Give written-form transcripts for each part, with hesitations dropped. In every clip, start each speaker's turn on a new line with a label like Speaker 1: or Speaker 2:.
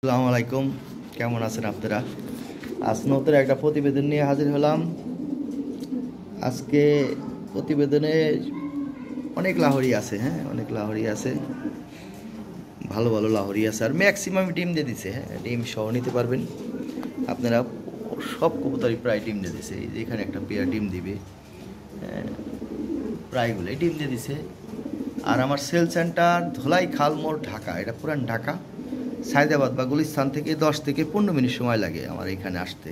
Speaker 1: আসসালামু আলাইকুম, কেমন আছেন আপনারা? আজ নতুন একটা প্রতিবেদন নিয়ে হাজির হলাম। আজকে প্রতিবেদনে অনেক লাহোরি আছে, অনেক লাহোরি আছে, ভালো ভালো লাহোরি আছে, আর ম্যাক্সিমাম ডিম দিয়ে দিছে। ডিম সহ নিতে পারবেন আপনারা। সব কবুতরই প্রায় ডিম দিয়ে দিছে। এই যে এখানে একটা পেয়ার ডিম দিবে, প্রায়গুলোই ডিম দিয়ে দিছে। আর আমার সেল সেন্টার ধলাই খালমোড়, ঢাকা। এটা পুরান ঢাকা, সায়দাবাদ বা গুলিস্তান থেকে 10 থেকে 15 মিনিট সময় লাগে আমার এখানে আসতে।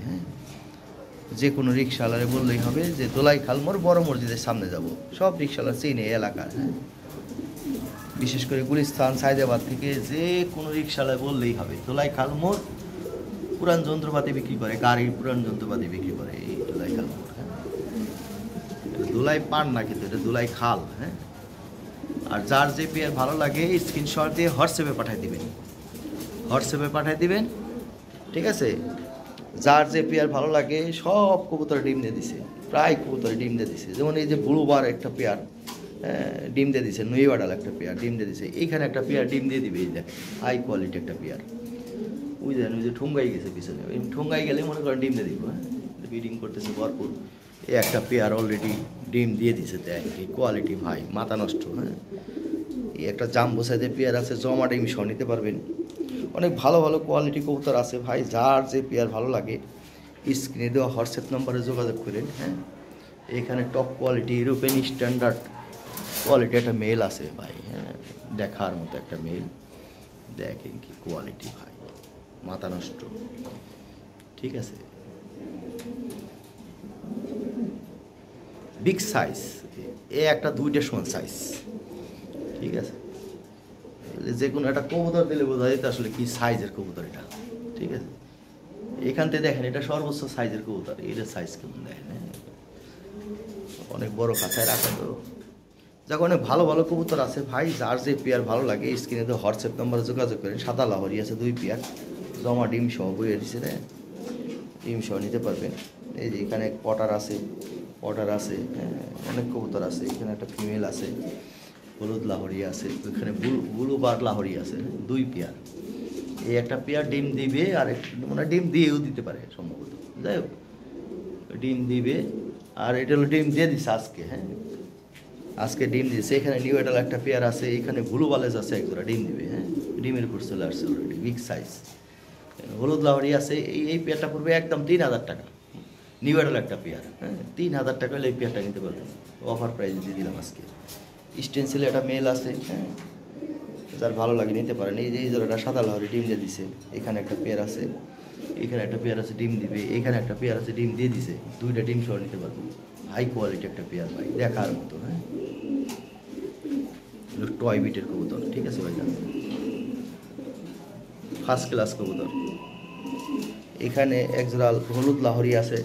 Speaker 1: যে কোনো রিক্সাওয়ালারে বললেই হবে যে দোলাই খালমোড়, বড় মসজিদের সামনে যাব। সব রিক্সাওয়ালা চেনে এলাকার। বিশেষ করে গুলিস্তান, সায়দাবাদ থেকে যে কোনো রিক্সাওয়ালায় বললেই হবে দোলাই খালমোড়। পুরান যন্ত্রপাতি বিক্রি করে, গাড়ির পুরান যন্ত্রপাতি বিক্রি করে এই দোলাই খালমোড়। দোলাই পান না, কিন্তু এটা দোলাই খাল। আর যার যে পেয়ার ভালো লাগে স্ক্রিনশট দিয়ে হোয়াটসঅ্যাপে পাঠিয়ে দিবেন। ঠিক আছে? যার যে পেয়ার ভালো লাগে সব কবুতর ডিম দিয়ে দিছে, প্রায় কবুতর ডিম দিয়ে দিছে। যেমন এই যে ব্লুবার একটা পেয়ার ডিম দিয়ে দিছে, নইওয়াডাল একটা পেয়ার ডিম দিয়ে দিছে, এইখানে একটা পেয়ার ডিম দিয়ে দিবে। এই দেখেন হাই কোয়ালিটি একটা পেয়ার। ওই যে ঠুঙ্গাই গেছে পিছনে, ওই ঠুঙ্গাই গেলে মনে করেন ডিম দিয়ে দিব। ব্রিডিং করতেছে ভরপুর। এই একটা পেয়ার অলরেডি ডিম দিয়ে দিছে। দেখ এই কোয়ালিটি ভাই, মাথা নষ্ট। এই একটা জাম্বো সাইজের পেয়ার আছে, জমা ডিম সহ নিতে পারবেন। অনেক ভালো ভালো কোয়ালিটি কবুতর আছে ভাই। যার যে পেয়ার ভালো লাগে স্ক্রিনে দেওয়া হোয়াটসঅ্যাপ নম্বরে যোগাযোগ করেন। এখানে top quality European standard quality একটা মেল আছে ভাই। দেখার মতো একটা মেল। দেখেন কি কোয়ালিটি ভাই, মাথা নষ্ট। ঠিক আছে, বিগ সাইজ। এ একটা 2টা সমান সাইজ। ঠিক আছে, যে কোনো একটা কবুতর দিলে বোঝা যেত আসলে কি সাইজের কবুতর এটা। ঠিক আছে, এখান থেকে দেখেন এটা সর্বোচ্চ সাইজের কবুতর। এটার সাইজ কেমন দেখেন, অনেক বড় কাছায় রাখা তো। যাক, অনেক ভালো ভালো কবুতর আছে ভাই। যার যে পেয়ার ভালো লাগে স্ক্রিনে তো হোয়াটসঅ্যাপ নাম্বারে যোগাযোগ করেন। সাদা লাহরি আছে 2 পেয়ার, জমা ডিম সহ বইয়ে দিচ্ছে। ডিম সহ নিতে পারবেন। এই যে এখানে পটার আছে, অনেক কবুতর আছে। এখানে একটা ফিমেল আছে, হলুদ লাহরি আছে। ওইখানে ব্লু বার লাহরি আছে, 2 পেয়ার। এই একটা পেয়ার ডিম দিবে, আর মানে ডিম দিয়েও দিতে পারে সম্ভবত। যাই হোক, ডিম দিবে। আর এটা হলো ডিম দিয়ে দিচ্ছে আজকে। আজকে ডিম দিয়েছে। এখানে নিউ এডাল একটা পেয়ার আছে, এখানে ব্লু বালেজ আছে একজোড়া, ডিম দিবে। ডিমের উপর চলে আসছে অলরেডি, বিগ সাইজ। হলুদ লাহরি আছে। এই পেয়ারটা পড়বে একদম 3,000 টাকা। নিউ এডাল একটা পেয়ার। 3,000 টাকা হলে এই পেয়ারটা নিতে পারবেন। অফার প্রাইস দিয়ে দিলাম আজকে। স্টেনসিলে একটা মেল আছে, যার ভালো লাগে নিতে পারেন। এই যে এই জোড়াটা সাদা লাহরি ডিম দিয়ে দিছে। এখানে একটা পেয়ার আছে, এখানে একটা পেয়ার আছে, ডিম দিবে। এখানে একটা পেয়ার আছে, ডিম দিয়ে দিছে। 2টা ডিম সহ নিতে পারবো। হাই কোয়ালিটি একটা পেয়ার ভাই, দেখার মতো। টয় বিটের কবুতর। ঠিক আছে ভাই, ফার্স্ট ক্লাস কবুতর। এখানে একজোড়া হলুদ লাহরি আছে,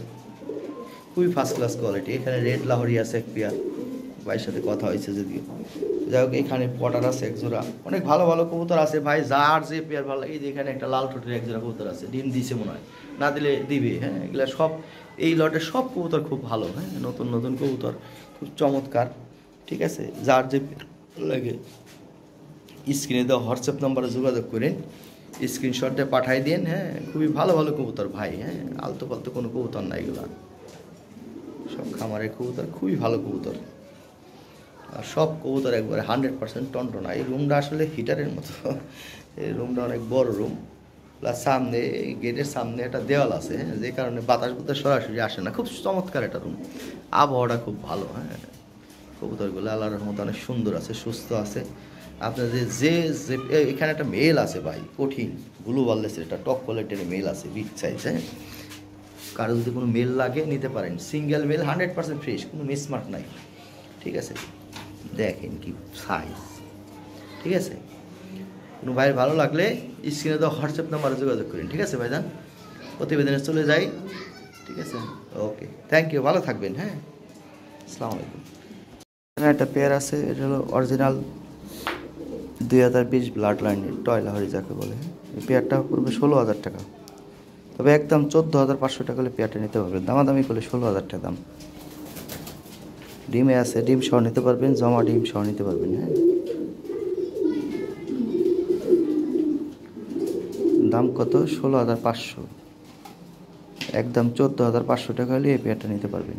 Speaker 1: খুবই ফার্স্ট ক্লাস কোয়ালিটি। এখানে রেড লাহরি আছে এক পেয়ার, ভাইয়ের সাথে কথা হয়েছে যদিও। যাই হোক, এখানে পটার আছে একজোড়া। অনেক ভালো ভালো কবুতর আছে ভাই, যার যে পেয়ার ভালো লাগে। এই যে এখানে একটা লাল ঠোঁটের একজোড়া কবুতর আছে, ডিম দিছে মনে হয়, না দিলে দিবে। এগুলা সব এই লটের সব কবুতর খুব ভালো। নতুন নতুন কবুতর, খুব চমৎকার। ঠিক আছে, যার যে ভালো লাগে স্ক্রিনে দেওয়া হোয়াটসঅ্যাপ নাম্বারে যোগাযোগ করেন, স্ক্রিনশট দিয়ে পাঠাই দিন। খুবই ভালো ভালো কবুতর ভাই। আলতো পালতো কোনো কবুতর না এগুলা, সব খামারের কবুতর, খুবই ভালো কবুতর। আর সব কবুতর একবারে 100% টনটনা। এই রুমটা আসলে হিটারের মতো। এই রুমটা অনেক বড় রুম, প্লাস সামনে গেটের সামনে একটা দেওয়াল আছে, যে কারণে বাতাস সরাসরি আসে না। খুব চমৎকার একটা রুম, আবহাওয়াটা খুব ভালো। কবুতরগুলো আল্লাহর রহমতে অনেক সুন্দর আছে, সুস্থ আছে। আপনাদের যে এখানে একটা মেল আছে ভাই, কঠিন ব্লু ওয়ারলেসের একটা টপ কোয়ালিটির মেল আছে, বিগ সাইজ। কারো যদি কোনো মেল লাগে নিতে পারেন। সিঙ্গেল মেল, 100% ফ্রেশ, কোনো মিসমার্ক নাই। ঠিক আছে, দেখেন কি সাইজ। ঠিক আছে, কোনো ভাইয়ের ভালো লাগলে স্ক্রিনে তো হোয়াটসঅ্যাপ নাম্বারে যোগাযোগ করেন। ঠিক আছে ভাইজান, প্রতিবেদনে চলে যাই। ঠিক আছে, ওকে, থ্যাংক ইউ, ভালো থাকবেন। আসসালামু আলাইকুম। এখানে একটা পেয়ার আছে, এটা হলো অরিজিনাল 2020 ব্লাড লাইনের টয় লাহরি যাকে বলে। এই পেয়ারটা পড়বে 16,000 টাকা। তবে একদম 14,500 টাকা হলে পেয়ারটা নিতে পারবেন। দামাদামি করলে 16,000 টাকা দাম। ডিমে আছে, ডিম সহ নিতে পারবেন, জমা ডিম সহ নিতে পারবেন। দাম কত কত? 16,500। একদম 14,500 টাকা হলে এই পেয়ারটা নিতে পারবেন।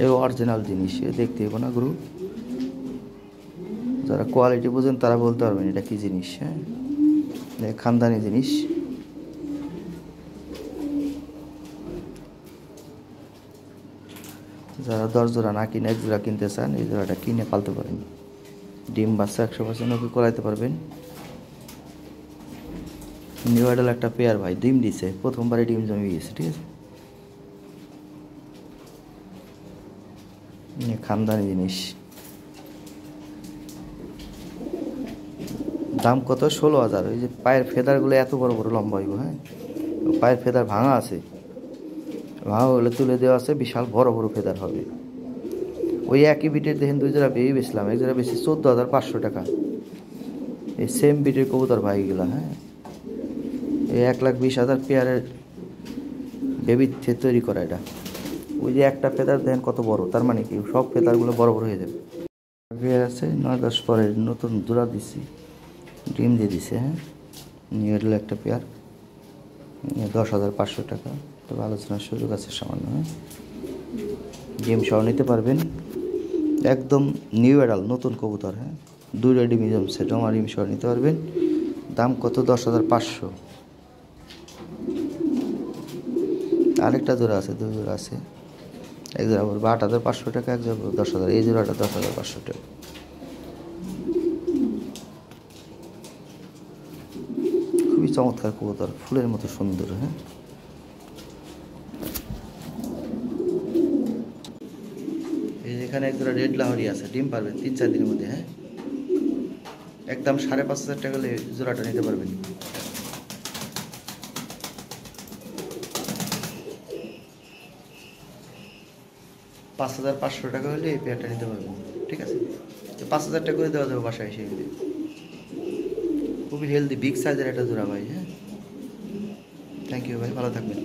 Speaker 1: এর অরিজিনাল জিনিস, দেখতে হবে না গুরু। যারা কোয়ালিটি বোঝেন তারা বলতে পারবেন এটা কি জিনিস। হ্যাঁ, খানদানি জিনিস। যারা 10 জোড়া না কিনে 1 জোড়া কিনতে চান, এই জোড়াটা কিনে পালতে পারেন। ডিম বাচ্চা 100% ওকে করাইতে পারবেন। নিউ অ্যাডাল একটা পেয়ার ভাই, ডিম দিছে, প্রথমবারে ডিম জমে গিয়েছে। ঠিক আছে, খানদানি জিনিস। দাম কত? 16,000। ওই যে পায়ের ফেদারগুলো এত বড় বড় লম্বা হইব। হ্যাঁ, পায়ের ফেদার ভাঙা আছে, ভাঙা হলে তুলে দেওয়া আছে, বিশাল বড় বড় ফেদার হবে। ওই একই বিটের দেখেন 2 জোড়া পেয়ে বেচলাম, 1 জোড়া বেশি 14,500 টাকা। এই সেম বিটের কবুতর ভাই এগুলো। হ্যাঁ, এই 1,20,000 পেয়ারের বেবির থেকে তৈরি করা এটা। ওই যে একটা ফেদার দেখেন কত বড়, তার মানে কি সব ফেদারগুলো বড় বড় হয়ে যাবে। পেয়ার আছে 9-10 পরে নতুন জোড়া দিছি, ডিম দিয়ে দিছে। হ্যাঁ, নিউ অ্যাডাল একটা পেয়ার, 10,500 টাকা। তবে আলোচনার সুযোগ আছে সামান্য। হ্যাঁ, ডিম সহ নিতে পারবেন, একদম নিউ অ্যাডাল নতুন কবুতর। হ্যাঁ, 2টা ডিম জমছে, জমা ডিম সহ নিতে পারবেন। দাম কত? 10,500। আরেকটা জোড়া আছে, 2 জোড়া আছে। 1 জোড়া পড়বে 8,500 টাকা, 1 জোড়া 10,000। এই জোড়াটা 10,500 টাকা। খুবই চমৎকার কবুতর, ফুলের মতো সুন্দর। হ্যাঁ, এই যেখানে 1 জোড়া রেড লাহোরি আছে, ডিম পারবেন 3-4 দিনের মধ্যে। হ্যাঁ, একদম 5,500 টাকা হলে জোড়াটা নিতে পারবেন। 5,500 টাকা হলে এই পেয়ারটা নিতে পারবেন। ঠিক আছে, তো 5,000 টাকা করে দেওয়া যাবে বাসায় এসে। খুবই হেলদি, বিগ সাইজের একটা জোড়া ভাই। হ্যাঁ, থ্যাংক ইউ ভাই, ভালো থাকবেন।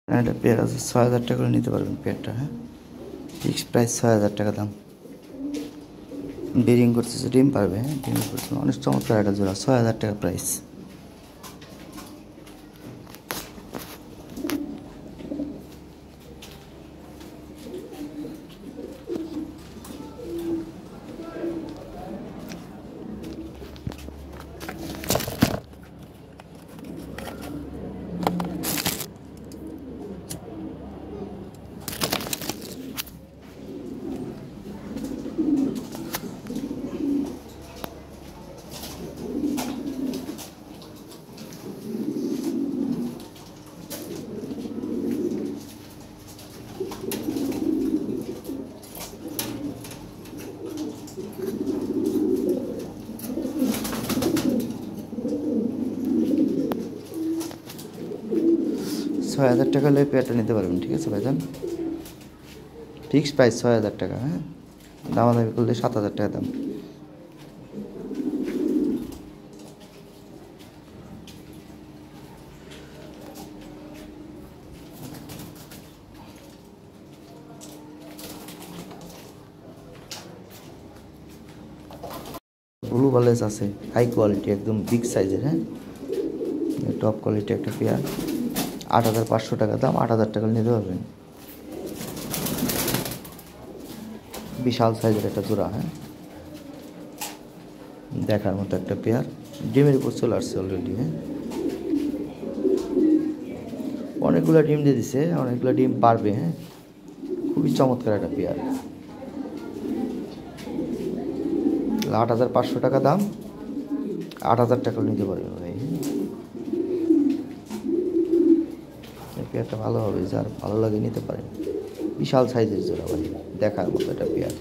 Speaker 1: একটা পেয়ার আছে 6,000 টাকা করে নিতে পারবেন পেয়ারটা। হ্যাঁ, ফিক্স প্রাইস 6,000 টাকা দাম। বেরিং করতেছে, ডিম পারবে। হ্যাঁ, ডিম করছে, অনেক চমৎকার একটা জোড়া, 6,000 টাকা প্রাইস। ছয় হাজার টাকা হলে পেয়ারটা নিতে পারবেন। ঠিক আছে ভাইজান, ফিক্সড প্রাইস 6,000 টাকা। হ্যাঁ, দামাদামি করলে 7,000 টাকা দাম। ব্লু বালেস আছে, হাই কোয়ালিটি, একদম বিগ সাইজের। হ্যাঁ, টপ কোয়ালিটি একটা পেয়ার, 8,500 টাকা দাম। 8,000 টাকা নিতে পারবেন। বিশাল সাইজের একটা জোড়া। হ্যাঁ, দেখার মতো একটা পেয়ার, ডিমের উপর চলে আসছে অলরেডি। হ্যাঁ, অনেকগুলো ডিম দিয়ে দিছে, অনেকগুলো ডিম পারবে। হ্যাঁ, খুবই চমৎকার একটা পেয়ার। 8,500 টাকা দাম, 8,000 টাকা নিতে পারবেন ভাই। এই পেয়ারটা ভালো হবে, যার ভালো লাগে নিতে পারেন। বিশাল সাইজের জোড়া ভাই, দেখার মতো একটা পেয়ার।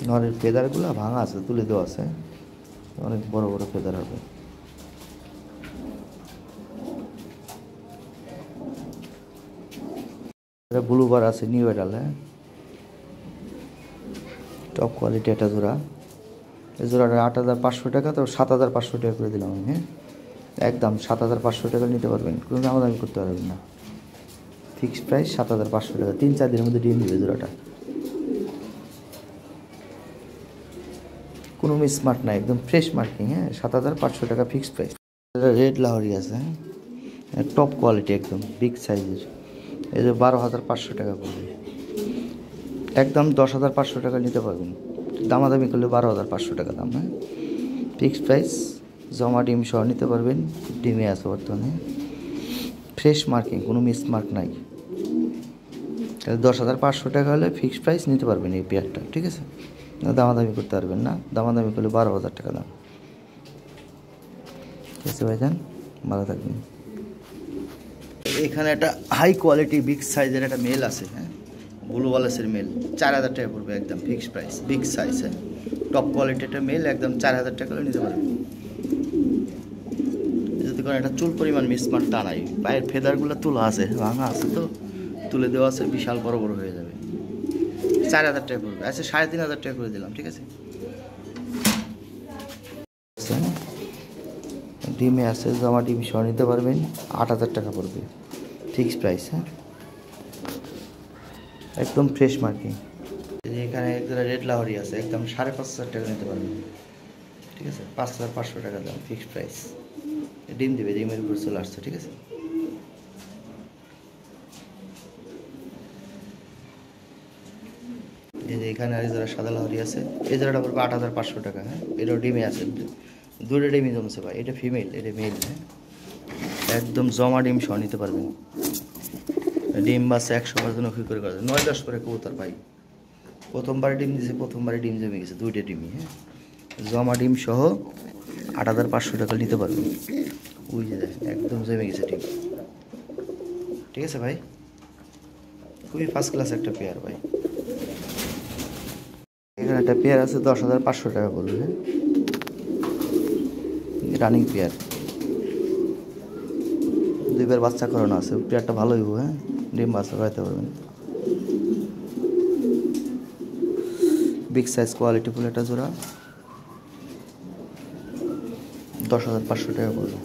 Speaker 1: নরের ফেদারগুলো ভাঙা আছে, তুলে দেওয়া আছে, অনেক বড় বড় ফেদার হবে। ব্লুবার আছে, নিউ অ্যাডাল। হ্যাঁ, টপ কোয়ালিটি একটা জোড়া, এই জোড়াটা 8,500 টাকা, তো 7,500 টাকা করে দিলাম আমি। হ্যাঁ, একদম 7,500 টাকা নিতে পারবেন, কোনো দামাদামি করতে পারবেন না। ফিক্সড প্রাইস 7,500 টাকা, 3-4 দিনের মধ্যে ডিম দিবে জোড়াটা। কোনো মিসমার্ক নাই, একদম ফ্রেশ মার্কিং। হ্যাঁ, 7,500 টাকা ফিক্সড প্রাইস। রেড লাহোরি আছে, হ্যাঁ, টপ কোয়ালিটি, একদম বিগ সাইজের। এই যে 12,500 টাকা পড়বে, একদম 10,500 টাকা নিতে পারবেন। দামাদামি করলে 12,500 টাকা দাম। হ্যাঁ, ফিক্সড প্রাইস, জমা ডিম সহ নিতে পারবেন। ডিমে আছে বর্তমানে, ফ্রেশ মার্কিং, কোনো মিসমার্ক নাই। 10,500 টাকা হলে ফিক্সড প্রাইস নিতে পারবেন এই পেয়ারটা, ঠিক আছে? দামাদামি করতে পারবেন না, দামাদামি করলে 12,000 টাকা দাম। ঠিক আছে ভাইজান, ভালো থাকবেন। এখানে একটা হাই কোয়ালিটি বিগ সাইজের একটা মেল আছে, হ্যাঁ, ব্লু ওয়ালেসের মেল, 4,000 টাকা পড়বে, একদম ফিক্সড প্রাইস, বিগ সাইজ। হ্যাঁ, টপ কোয়ালিটির একটা মেল, একদম 4,000 টাকা হলে নিতে পারবেন। যদি কোনো একটা চুল পরিমাণ মিসমার্ক টা নাই, পায়ের ফেদারগুলো তোলা আছে, ভাঙা আছে, তো তুলে দেওয়া আছে, বিশাল বড় বড় হয়ে যাবে। 4,000 টাকা পড়বে। আচ্ছা, 3,500 টাকা করে দিলাম, ঠিক আছে? ডিমে আছে, জমা ডিম সহ নিতে পারবেন, 8,000 টাকা পড়বে ফিক্সড প্রাইস। হ্যাঁ, একদম ফ্রেশ মার্কিং। এখানে একটা রেড লাহোরি আছে, একদম 5,500 টাকা নিতে পারবেন, ঠিক আছে? 5,500 টাকা দাম, ফিক্সড প্রাইস। ডিম দিবে, ডিমের উপর চলে আসছে, ঠিক আছে? এই যে এখানে আর যারা সাদা লাহোরি আছে, এই যারা পড়বে 8,500 টাকা। হ্যাঁ, এটাও ডিমে আছে, দুটো ডিমই জমছে ভাই। এটা ফিমেল, এটা মেল। হ্যাঁ, একদম জমা ডিম সহ নিতে পারবেন। ডিম বাচ্চা 100% ওকে করে 9-10 করে কবুতর ভাই। প্রথমবারে ডিম দিয়েছে, প্রথমবারে ডিম জমে গেছে, দুইটা ডিমই। হ্যাঁ, জমা ডিম সহ 8,500 টাকা নিতে পারবেন। ওই যে দেখেন, একদম জমে গেছে ডিম, ঠিক আছে ভাই? খুবই ফার্স্ট ক্লাস একটা পেয়ার ভাই। এখানে একটা পেয়ার আছে, 10,500 টাকা পড়বে। হ্যাঁ, রানিং পেয়ার, 2বার বাচ্চা করানো আছে, পেয়ারটা ভালোই হবে। হ্যাঁ, ডিম বাচ্চা করাতে পারবেন। বিগ সাইজ কোয়ালিটি ফুল একটা জোড়া, 10,500 টাকা পড়বে।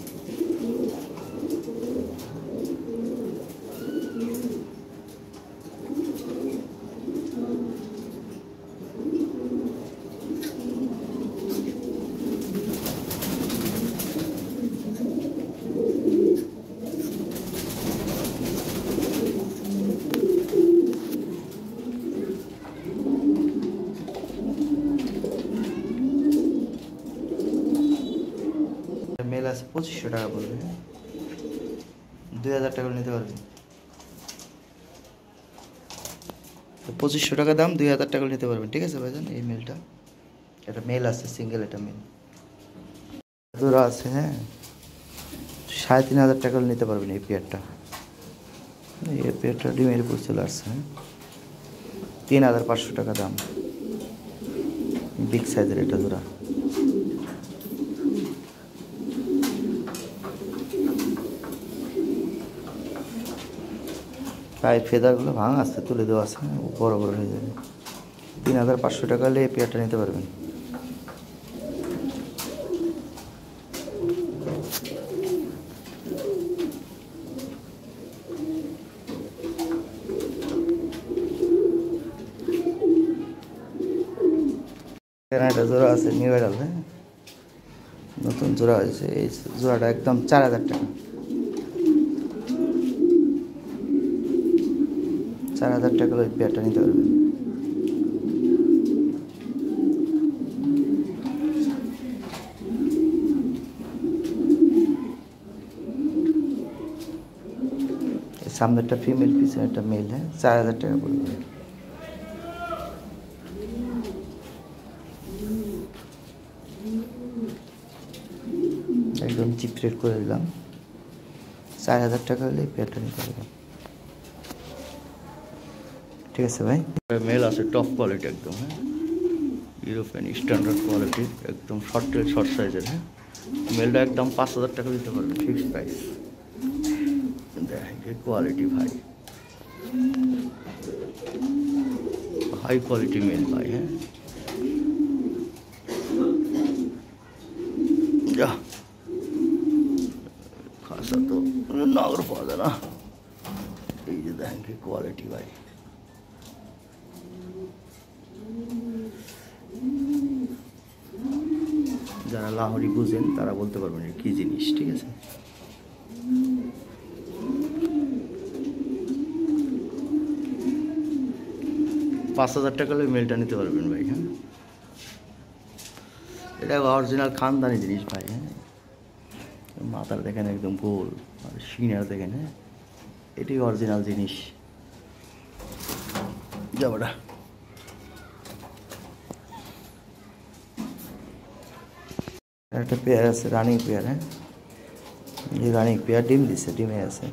Speaker 1: মেল আছে, 2,500 টাকা পড়বে। 2,000 টাকা নিতে পারবেন। 2,500 টাকা দাম, 2,000 টাকা নিতে পারবেন, ঠিক আছে ভাইজান? এই মেলটা, এটা মেল আছে, সিঙ্গেল, এটা মেল জোড়া আছে। হ্যাঁ, 3,500 টাকা নিতে পারবেন এই পেয়ারটা। এই পেয়ারটা ডিমের উপর চলে আসছে। হ্যাঁ, 3,500 টাকা দাম, বিগ সাইজের এটা জোড়া। পায়ের ফেদারগুলো ভাঙা আসতে তুলে দেওয়া আছে, বড় বড় হয়ে যাবে। 3,500 টাকা হলে এই পেয়ারটা নিতে পারবেন। এখানে একটা জোড়া আছে, নিউ অ্যাডাল। হ্যাঁ, নতুন জোড়া হয়েছে, এই জোড়াটা একদম 4,000 টাকা। 4,000 টাকা হলে এই পেয়ারটা নিতে পারবেন। সামনেরটা ফিমেল, পিছনে একটা মেল। হ্যাঁ, 4,000 টাকা পড়বে। একদম চিপ রেট করে দিলাম, 4,000 টাকা হলে পেয়ারটা নিতে পারবেন, ঠিক আছে ভাই? মেল আছে, টপ কোয়ালিটি একদম। হ্যাঁ, ইউরোপিয়ান স্ট্যান্ডার্ড কোয়ালিটি, একদম শর্ট সাইজের। হ্যাঁ, মেলটা একদম 5,000 টাকা দিতে পারবেন, ফিক্সড প্রাইস। দেখেন কোয়ালিটি ভাই, হাই কোয়ালিটি মেল ভাই। হ্যাঁ, যা খাসা তো নাগর পাওয়া যায় না। এই যে দেখেন কি কোয়ালিটি ভাই, যারা লাহোরি বুঝেন তারা বলতে পারবেন কি জিনিস। ঠিক আছে, ৳৫,০০০ হলে মেলটা নিতে পারবেন ভাই। হ্যাঁ, এটা অরিজিনাল খানদানি জিনিস ভাই। হ্যাঁ, মাথার দেখেন একদম গোল, আর সিনার দেখেন। হ্যাঁ, এটি অরিজিনাল জিনিস। যাবটা একটা পেয়ার আছে, রানিং পেয়ার। হ্যাঁ, এই রানিং পেয়ার ডিম দিচ্ছে, ডিমে আছে।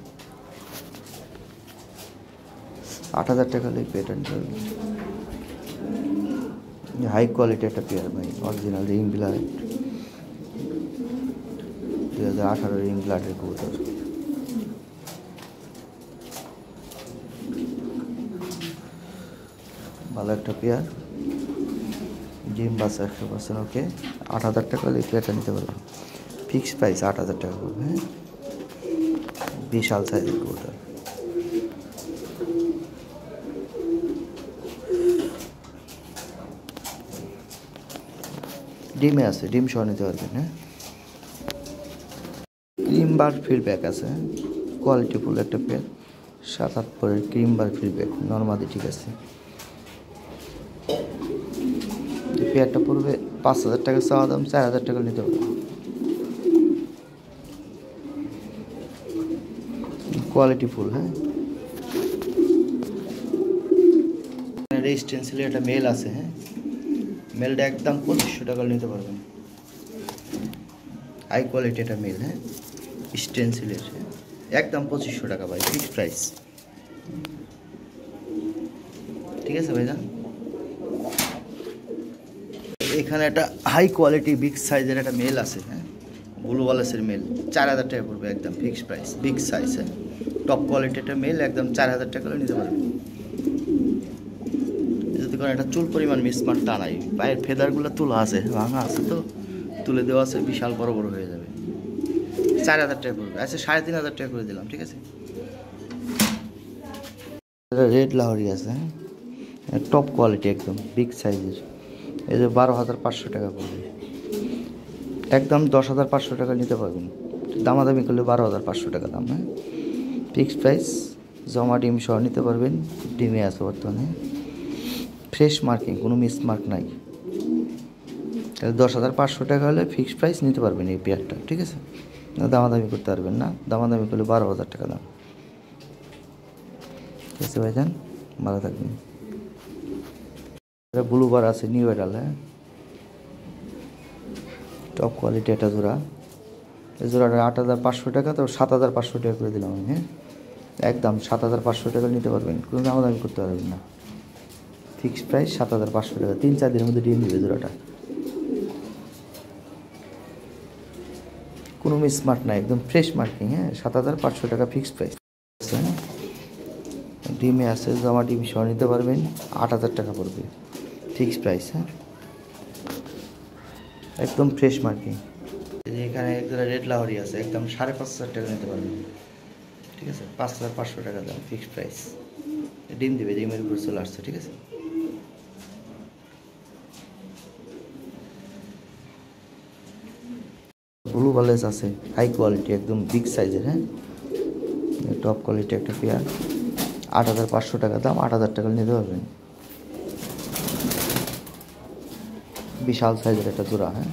Speaker 1: ৳৮,০০০ হলে পেয়ারটা নিতে পারবেন। হাই কোয়ালিটি একটা পেয়ার ভাই, অরিজিনাল রিং ব্লাড, 2018 রিং ব্লাডের কবুতর। ভালো একটা পেয়ার, ডিম বাচ্চা 100% ওকে। ৳৮,০০০ হলে পেয়ারটা নিতে পারবেন। ফিক্সড প্রাইস ৳৮,০০০ করবে। হ্যাঁ, বিশাল সাইজের কবুতর। ডিমে আছে, ডিম সহ নিতে পারবেন। হ্যাঁ, ক্রিম বার ফিডব্যাক আছে, কোয়ালিটিফুল একটা পেয়ার। 7-8 পরের ক্রিম বার ফিডব্যাক, নর্মালি ঠিক আছে। পেয়ারটা পড়বে ৳৫,০০০ চাওয়া দাম, ৳৪,০০০ নিতে পারবেন। কোয়ালিটিফুল। হ্যাঁ, স্টেনসিলের একটা মেল আছে। হ্যাঁ, মেলটা একদম ৳২৫০০ নিতে পারবেন। হাই কোয়ালিটি একটা মেল। হ্যাঁ, স্টেনসিলের একদম ৳২৫০০ ভাই, ফিক্সড প্রাইস। ঠিক আছে ভাইজান, এখানে একটা হাই কোয়ালিটি বিগ সাইজের একটা মেল আছে। হ্যাঁ, ব্লু ওয়ালেসের মেল, ৳৪,০০০ পড়বে একদম ফিক্সড প্রাইস, বিগ সাইজ। হ্যাঁ, টপ কোয়ালিটি একটা মেল, একদম ৳৪,০০০ নিতে পারবেন। যদি কারণ একটা চুল পরিমাণ মিসমার্ক টা নাই, পায়ের ফেদারগুলো তোলা আছে, ভাঙা আছে, তো তুলে দেওয়া আছে, বিশাল বড় বড় হয়ে যাবে। ৳৪,০০০ পড়বে। আচ্ছা, ৳৩,৫০০ করে দিলাম। ঠিক আছে, রেড লাহোরি আছে। হ্যাঁ, টপ কোয়ালিটি একদম বিগ সাইজের। এই যে ৳১২,৫০০ পড়বে, একদম ৳১০,৫০০ নিতে পারবেন। দামাদামি করলে ৳১২,৫০০ দাম। হ্যাঁ, ফিক্সড প্রাইস, জমা ডিম সহ নিতে পারবেন। ডিমে আছে বর্তমানে, ফ্রেশ মার্কিং, কোনো মিস মার্ক নাই। তাহলে ৳১০,৫০০ হলে ফিক্সড প্রাইস নিতে পারবেন এই পেয়ারটা। ঠিক আছে, দামাদামি করতে পারবেন না, দামাদামি করলে ৳১২,০০০ দাম। ঠিক আছে ভাইজান, ভালো থাকবেন। ব্লু বার আছে, নিউ এডাল। হ্যাঁ, টপ কোয়ালিটি একটা জোড়া। এই জোড়াটা ৳৮,৫০০, তো ৳৭,৫০০ করে দিলাম আমি। হ্যাঁ, একদম ৳৭,৫০০ নিতে পারবেন, কোনো দামাদামি করতে পারবেন না। ফিক্সড প্রাইস ৳৭,৫০০, 3-4 দিনের মধ্যে ডিম দিবে জোড়াটা। কোনো মিসমার্ক নাই, একদম ফ্রেশ মার্কিং। হ্যাঁ, ৳৭,৫০০ ফিক্সড প্রাইস। ডিমে আছে, জমা ডিম সহ নিতে পারবেন। ৳৮,০০০ পড়বে ফিক্সড প্রাইস। হ্যাঁ, একদম ফ্রেশ মার্কিং। এখানে একটা রেড লাহোরি আছে, একদম ৳৫,৫০০ নিতে পারবেন। ঠিক আছে, ৳৫,৫০০ দাম, ফিক্সড প্রাইস। ডিম দিবে, ডিমের উপর চলে আসছে। ঠিক আছে, ব্লু ওয়ালেস আছে, হাই কোয়ালিটি, একদম বিগ সাইজের। হ্যাঁ, টপ কোয়ালিটি একটা পেয়ার, ৳৮,৫০০ দাম, ৳৮,০০০ নিতে পারবেন। বিশাল সাইজের একটা জোড়া। হ্যাঁ,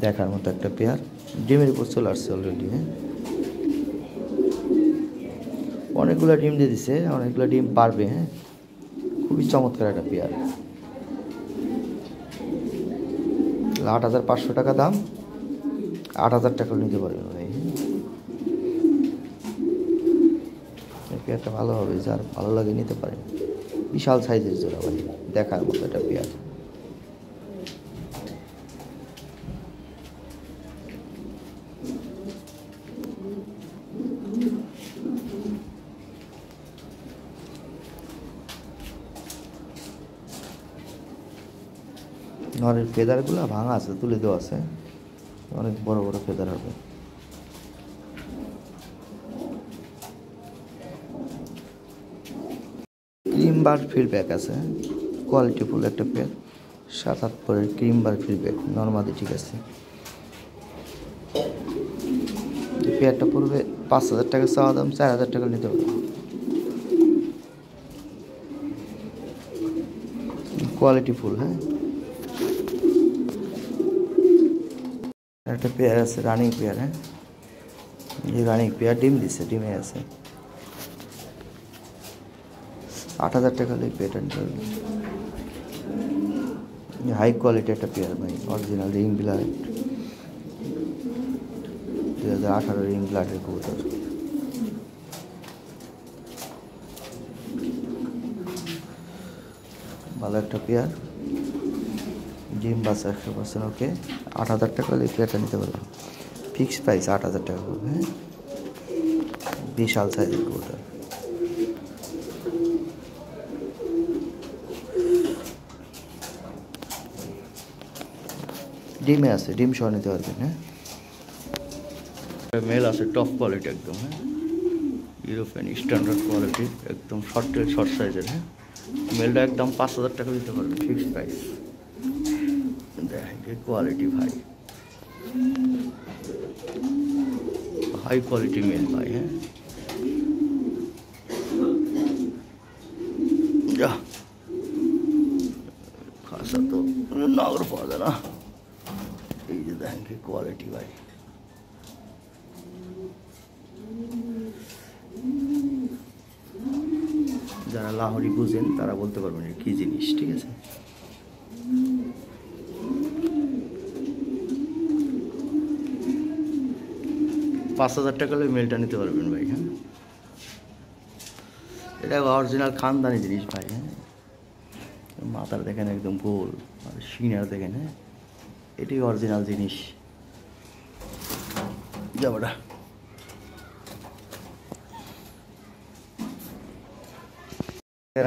Speaker 1: দেখার মতো একটা পেয়ার, ডিমের উপর চলে আসছে অলরেডি। হ্যাঁ, অনেকগুলো ডিম দিয়ে দিছে, অনেকগুলো ডিম পারবে। হ্যাঁ, খুবই চমৎকার একটা পেয়ার। ৳৮,৫০০ দাম, ৳৮,০০০ নিতে পারবেন ভাই। এই পেয়ারটা ভালো হবে, যার ভালো লাগে নিতে পারেন। বিশাল সাইজের জোড়া ভাই, দেখার মতো একটা পেয়ার। নরের ফেদারগুলো ভাঙা আছে, তুলে দেওয়া আছে, অনেক বড় বড় ফেদার হবে। ক্রিম বার ফিল প্যাক আছে, কোয়ালিটিফুল একটা প্যাক, 7-8 পরের ক্রিম বার ফিল প্যাক, নর্মালি ঠিক আছে। পেয়ারটা পড়বে 5,000 টাকা চাওয়া দাম, 4,000 টাকা নিতে হবে। Quality full. হ্যাঁ, একটা পেয়ার আছে রানিং পেয়ার। হ্যাঁ, এই রানিং পেয়ার ডিম দিচ্ছে, ডিমে আছে। 8,000 টাকা হলে পেয়ারটা নিতে হবে। হাই কোয়ালিটি একটা পেয়ার ভাই, অরিজিনাল রিং ব্লাড, 2018 রিং ব্লাডের কবুতর। ভালো একটা পেয়ার, ডিম বাচ্চা 100% ওকে। 8,000 টাকা হলে পেয়ারটা নিতে পারবেন। ফিক্সড প্রাইস 8,000 টাকা পড়বে। হ্যাঁ, বিশাল সাইজের কবুতর। ডিমে আছে, ডিম সহ নিতে পারবেন। হ্যাঁ, মেল আছে টপ কোয়ালিটি একদম। হ্যাঁ, ইউরোপিয়ান স্ট্যান্ডার্ড কোয়ালিটি, একদম শর্ট সাইজের। হ্যাঁ, মেলটা একদম 5,000 টাকা দিতে পারবেন, ফিক্সড প্রাইস। দেখেন কি কোয়ালিটি ভাই, হাই কোয়ালিটি মেল ভাই। হ্যাঁ, খাসা তো নাগর পাওয়া যায় না। এই যে দেখেন কি কোয়ালিটি ভাই। যারা লাহোরি বুঝেন তারা বলতে পারবেন কি জিনিস, ঠিক আছে। পাঁচ 5,000 টাকা হলে মেলটা নিতে পারবেন ভাই। হ্যাঁ, এটা অরিজিনাল খানদানি জিনিস ভাই। হ্যাঁ, মাথার দেখেন একদম গোল, আর সিনার দেখেন। হ্যাঁ, এটাই অরিজিনাল জিনিস। যাবাটা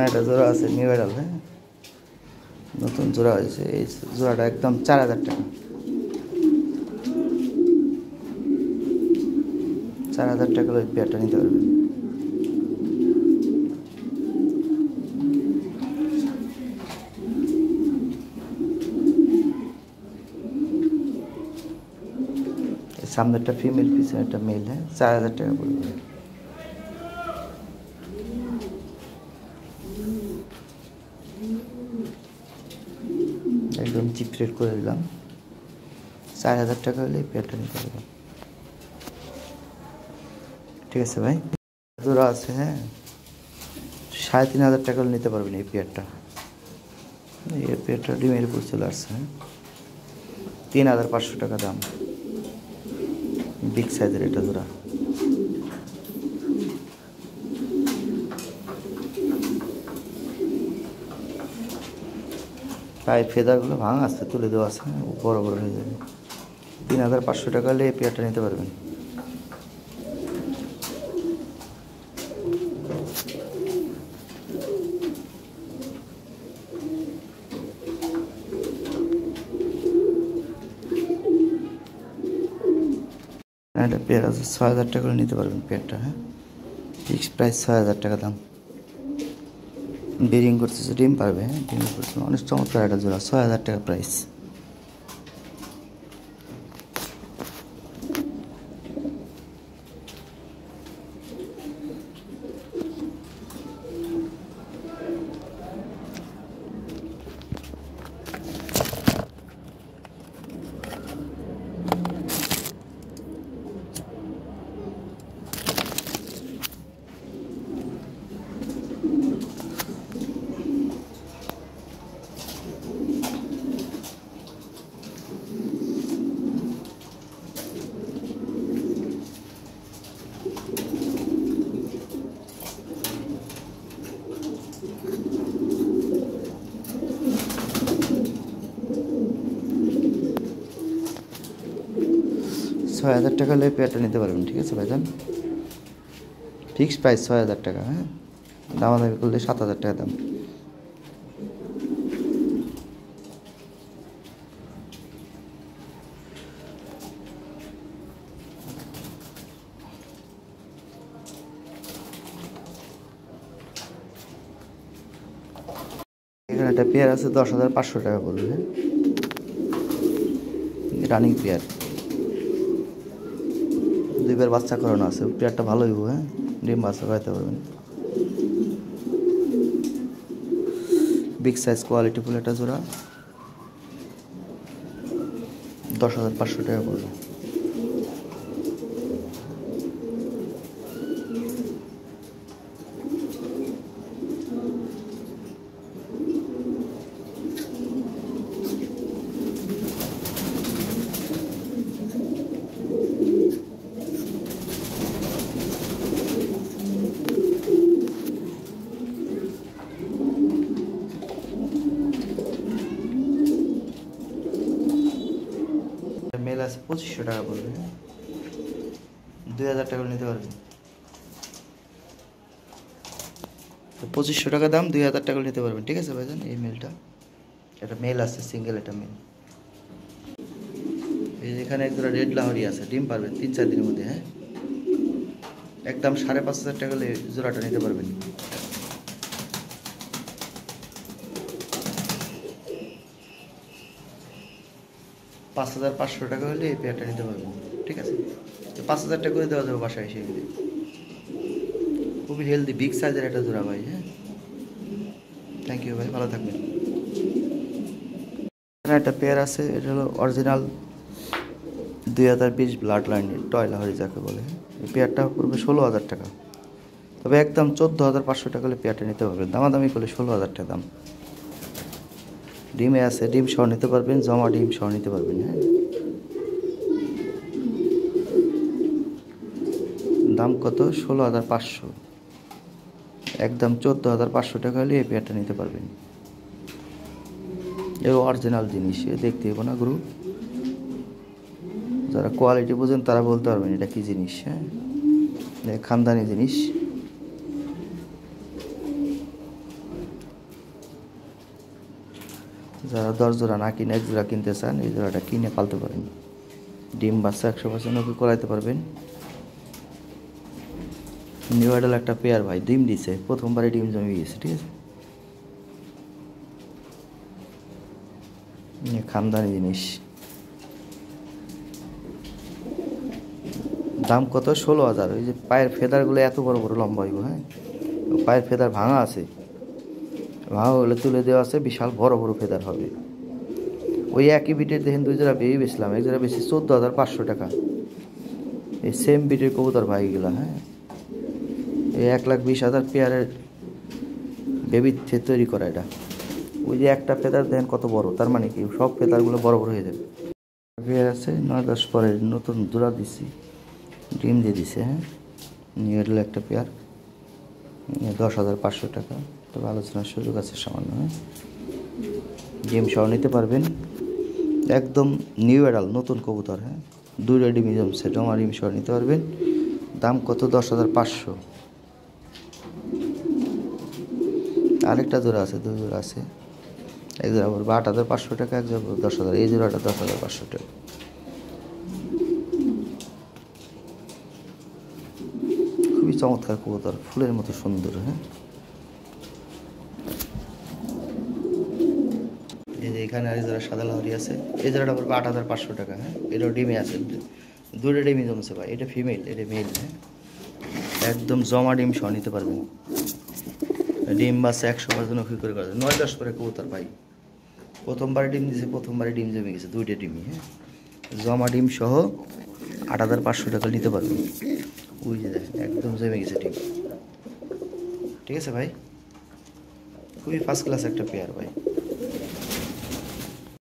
Speaker 1: একটা জোড়া আছে নিউ এডাল। হ্যাঁ, নতুন জোড়া হয়েছে, এই জোড়াটা একদম 4,000 টাকা। 4,000 টাকা ওই পেয়ারটা নিতে পারবেন। সামনে একটা ফিমেল, পিছনে একটা মেল। হ্যাঁ, 4,000 টাকা পড়বে। একদম চিপ রেট করে দিলাম, 4,000 টাকা হলে এই পেয়ারটা নিতে পারবেন। ঠিক আছে ভাই, জোড়া আছে। হ্যাঁ, 3,500 টাকা হলে নিতে পারবেন এই পেয়ারটা। এই পেয়ারটা ডিমের উপর চলে আসছে। হ্যাঁ, 3,500 টাকা দাম, বিগ সাইজের এটা জোড়া। পায়ের ফেদারগুলো ভাঙা আছে, তুলে দেওয়া আছে, বড় বড় হয়ে যাবে। 3,500 টাকা হলে এই পেয়ারটা নিতে পারবেন। একটা পেয়ার আছে, 6,000 টাকা করে নিতে পারবেন পেয়ারটা। হ্যাঁ, ফিক্সড প্রাইস 6,000 টাকা দাম। বেরিং করতেছে, ডিম পারবে। হ্যাঁ, ডিম করছে, অনেক চমৎকার একটা জোড়া, 6,000 টাকা প্রাইস। ছয় হাজার টাকা হলে পেয়ারটা নিতে পারবেন। ঠিক আছে ভাইজান, ফিক্সড প্রাইস 6,000 টাকা। হ্যাঁ, দামাদামি করলে 7,000 টাকা দাম। একটা পেয়ার আছে 10,500 টাকা পড়বে। হ্যাঁ, রানিং পেয়ার, দুইবার বাচ্চা করানো আছে, পেয়ারটা ভালো হইব। হ্যাঁ, ডিম বাচ্চা করাতে পারবেন। বিগ সাইজ কোয়ালিটি ফুল একটা জোড়া 10,500 টাকা পড়বে। মেল আছে 2500 টাকা পড়বে। 2000 টাকা নিতে পারবেন। তো 2500 টাকা দাম, 2000 টাকা নিতে পারবেন। ঠিক আছে ভাইজান, এই মেলটা, এটা মেল আছে সিঙ্গেল, এটা মেল। এই যেখানে একজোড়া রেড লাহরি আছে, ডিম পারবেন 3-4 দিনের মধ্যে। হ্যাঁ, একদম 5,500 টাকা হলে জোড়াটা নিতে পারবেন। $5,500 টাকা হলে এই পেয়ারটা নিতে পারবেন। ঠিক আছে, তো 5,000 টাকা করে দেওয়া যাবে বাসায় এসে। খুবই হেলদি বিগ সাইজের একটা জোড়া ভাই। হ্যাঁ, থ্যাংক ইউ ভাই, ভালো থাকবেন। এখানে একটা পেয়ার আছে, এটা হলো অরিজিনাল 2020 ব্লাড লাইনের টয় লাহরি যাকে বলে। এই পেয়ারটা পড়বে 16,000 টাকা, তবে একদম 14,500 টাকা হলে পেয়ারটা নিতে পারবেন। দামাদামি করলে 16,000 টাকা দাম। ডিমে আছে, ডিম সহ নিতে পারবেন, জমা ডিম সহ নিতে পারবেন। হ্যাঁ, দাম কত? 16,500, একদম 14,500 টাকা হলে এই পেয়ারটা নিতে পারবেন। এও অরিজিনাল জিনিস, দেখতে হবে না গ্রুপ, যারা কোয়ালিটি বোঝেন তারা বলতে পারবেন এটা কি জিনিস। হ্যাঁ, খানদানি জিনিস। যারা 10 জোড়া না কিনে 1 জোড়া কিনতে চান, এই জোড়াটা কিনে পালতে পারেন। ডিম বাচ্চা 100% ওকে করাইতে পারবেন। নিউ আইডাল একটা পেয়ার ভাই, ডিম দিছে, প্রথমবারে ডিম জমে গেছে। ঠিক আছে, খানদানি জিনিস। দাম কত? 16,000। ওই যে পায়ের ফেদারগুলো এত বড় বড় লম্বা হইব। হ্যাঁ, পায়ের ফেদার ভাঙা আছে, ভাঙা হলে তুলে দেওয়া আছে, বিশাল বড় বড় ফেদার হবে। ওই একই বিটের দেখেন 2 জোড়া বেশি বেচলাম, 1 জোড়া বেশি 14,500 টাকা। এই সেম বিটের কবুতর ভাই এগুলো। হ্যাঁ, এই 1,20,000 পেয়ারের বেবির থেকে তৈরি করা এটা। ওই যে একটা ফেদার দেখেন কত বড়, তার মানে কি সব ফেদারগুলো বড় বড় হয়ে যাবে। পেয়ার আছে 9-10 পরে নতুন জোড়া দিছি, ডিম দিয়ে দিছে। হ্যাঁ, নিউ আইডাল একটা পেয়ার 10,500 টাকা, তবে আলোচনার সুযোগ আছে সামান্য। হ্যাঁ, ডিম সহ নিতে পারবেন, একদম নিউ আইডাল নতুন কবুতর। হ্যাঁ, 2টা ডিম জমছে, জমা ডিম সহ নিতে পারবেন। দাম কত? 10,500। আরেকটা জোড়া আছে, 2 জোড়া আছে, 1 জোড়া পড়বে 8,500 টাকা, 1 জোড়া পড়বে 10,000। এই জোড়াটা 10,500 টাকা। খুবই চমৎকার কবুতর, ফুলের মতো সুন্দর। হ্যাঁ, এই যে এখানে আর জোড়া সাদা লাহরি আছে, এই জোড়াটা পড়বে 8,500 টাকা। হ্যাঁ, এটাও ডিমে আছে, 2টা ডিমই জমছে ভাই। এটা ফিমেল, এটা মেল। হ্যাঁ, একদম জমা ডিম সহ নিতে পারবেন। ডিম বাচ্চা 100% ওকে করে করা যায়। 9-10 করে কবুতর ভাই, প্রথমবারে ডিম দিয়েছে, প্রথমবারে ডিম জমে গেছে, 2টা ডিমই। হ্যাঁ, জমা ডিম সহ 8,500 টাকা নিতে পারবেন। ওই যে দেখেন একদম জমে গেছে ডিম। ঠিক আছে ভাই, খুবই ফার্স্ট ক্লাস একটা পেয়ার ভাই।